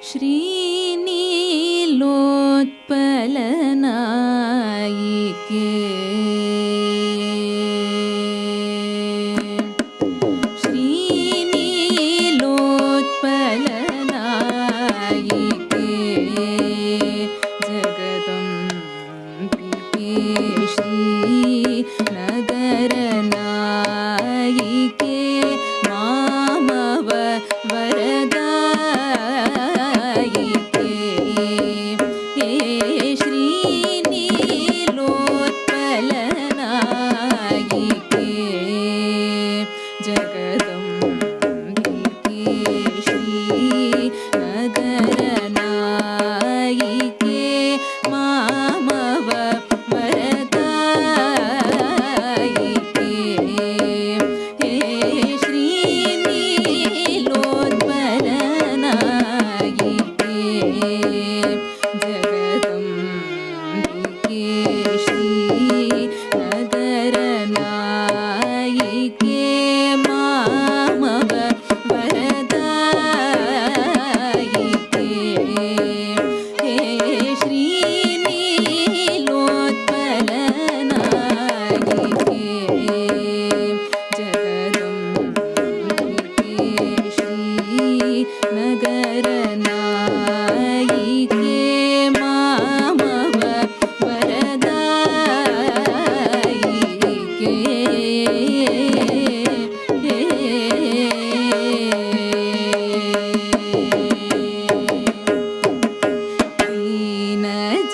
श्रीनीलोत्पलनायिके श्रीनीलोत्पलनायिके जगदम्बिके श्रीनगरनायिके मामव वरदायिके श्रीनीलोत्पलनायिके जगदम्बिके श्रीनगरनायिके मामव वरदायिके श्रीनीलोत्पलनायिके जगदम्बिके श्रीनगरनायिके मामव वरदायिके श्रीनीलोत्पलनायिके जगदम्बिके श्रीनगरनायिके मामव वरदायिके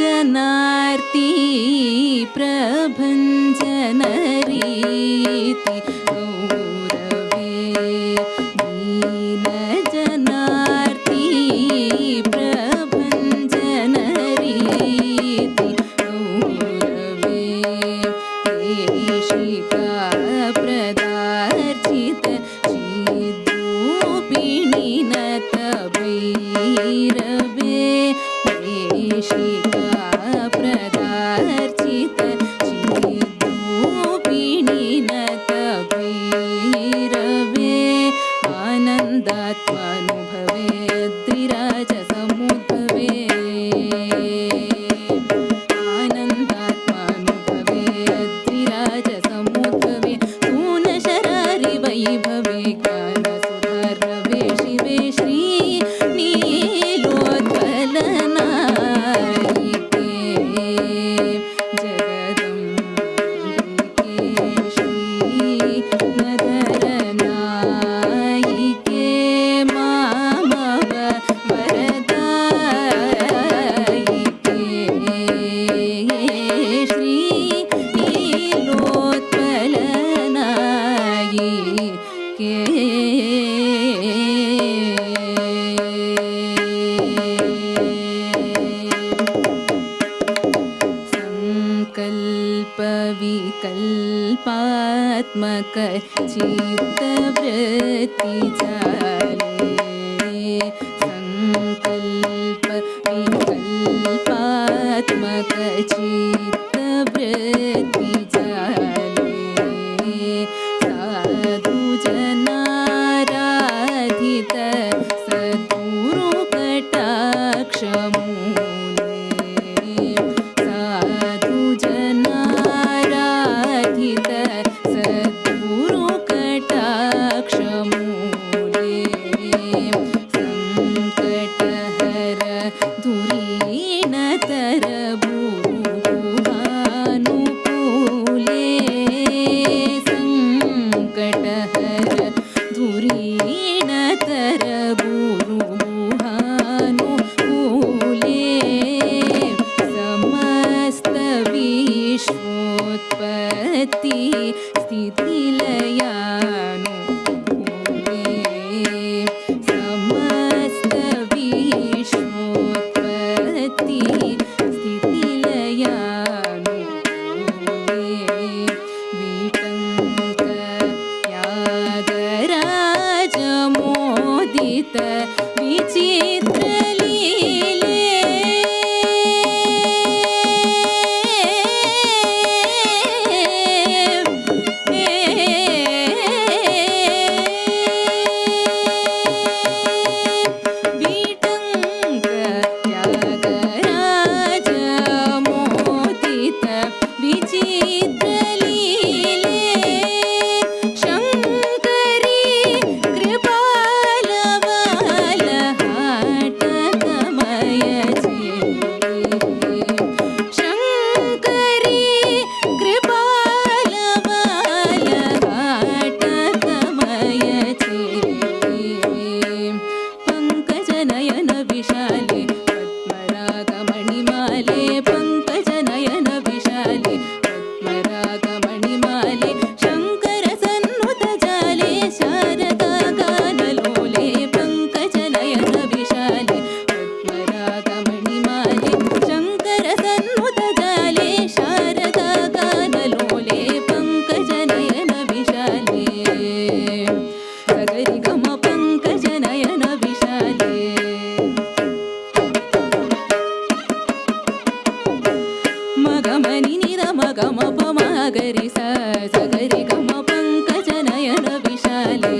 दीनजनार्ती प्रभञ्जनरीति गौरवे दीनजनार्ती प्रभञ्जनरीति गौरवे देशिका प्रदार्चित श्रीद्रूपिणी नत भैरवे देशिका प्रदार्चित श्रीद्रूपिणी नत भैरवे आनन्दात्मानुभवे द्विराजसमुद्भवे आनन्दात्मानुभवे द्विराजसमुद्भवे पूर्णशरारि वैभवे ज्ञानसुधार्णवे शिवे श्रीनीलोत्पलनायिके जगदम्बिके श्रीनगरनायिके मामव वरदायिके श्रीनीलोत्पलनायिके संकल्पविकल्पात्मक चित्तवृत्ति जाले संकल्पविकल्पात्मक चित्तवृत्ति जाले साधुजनाराधित सद्गुरुकटाक्षमूले साधुजनाराधित सद्गुरुकटाक्षमूले संकटहर धुरीणतर भूभानुकूले संकटहर धुरीणतर भूभानुकूले ಪಂಕಜನಯನ ವಿಶಾಲೆ ಪದ್ಮರಾಗಮಣಿಮಾಲೆ ಪಂಕಜನಯನ ವಿಶಾಲೆ ಪದ್ಮರಾಗಮಣಿಮಾಲೆ ಶಂಕರ ಸನ್ನುತ ಜಾಲೆ ಶಾರದಾ ಗಾನಲೋಲೆ ಪಂಕಜನಯನ ವಿಶಾಲೆ ಪದ್ಮರಾಗಮಣಿಮಾಲೆ ಶಂಕರ ಸನ್ನುತ ಜಾಲೆ ಶಾರದಾ ಗಾನಲೋಲೆ ಪಂಕಜನಯನ ವಿಶಾಲೆ ಸಗರಿ ಗಮ ಪಂಕಜನಯನ ವಿಶಾಲೆ ಮಗಮನಿ ನಿದ ಮಗಮ ಪಮಗರಿ ಸಗರಿ ಗಮ ಪಂಕಜನಯನ ವಿಶಾಲೆ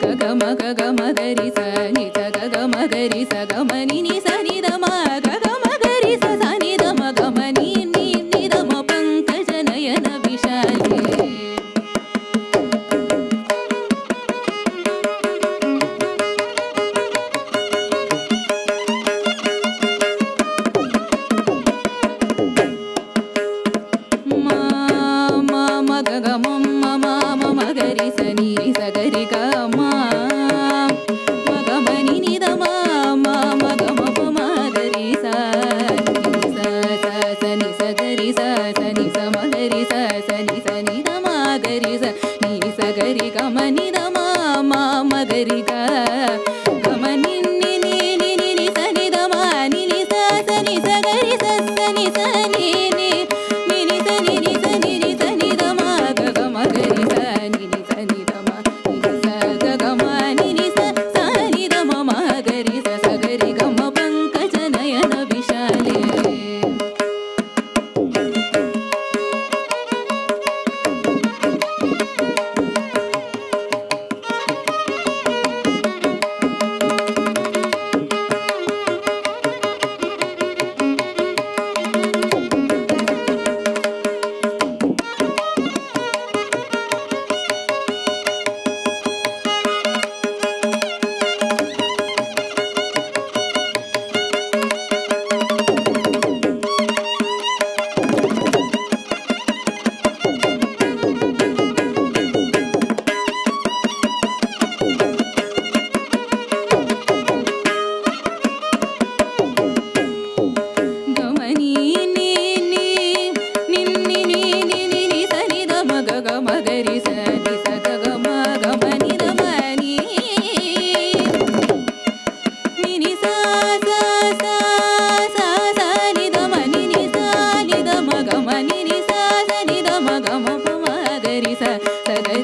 ಗಗಮ ಗಗಮ ಗರಿ ಸ ನಿದ ಗಗಮ ಗರಿ ಸ ಗಮನಿ ನಿ ಸ ನಿದ ಮ ಗಗಮ ಗರಿ ಸ ಸ ನಿದ ಮ ಗಮನಿ ನಿ ನಿದ ಮ ಪಂಕಜನಯನ ವಿಶಾಲೆ ಗರಿ ಸ ನೀ ಸ ಗರಿ ಗ ಮ ಮಗಮನಿ ನಿದ ಮ ಮಗಮ ಪ ಗರಿ ಸ ನಿ ಸ ಗರಿ ಸ ನಿ ಸ ಮ ಗರಿ ಸ ನಿ ಸ ನಿ ದ ಮ ಗರಿ ಸ ನೀ ಸ ಗರಿ ಗ ಮ ನಿ ದ ಮ ಗರಿ ಗ ಗಮ ನಿ ನಿ ನಿ ನಿ ನಿ ನಿ ಸ ನಿ ದ ಮ ನಿ ನಿ ಸ ನಿ ಸ ಗರಿ ಸ ನಿ ಸ ನಿ ನಿ ನಿ ನಿ ಸ ನಿ ನಿ ಸ ನಿ ನಿ ಸ ನಿ ದ ಮ ಗ ಮ ಗರಿ ಸ ನಿ ನಿ ಸ ನಿ ದ ಮ ನಿ ನಿ ಸ ಗ ಗ ಮ ನಿ ನಿ ಸ ಸ ನಿ ದ ಮ ಮ ಗರಿ ಸ ಸ ಗರಿ ಗ ಮ ಪಂಕಜನಯನ ವಿಶಾಲೆ ಸಗರಿ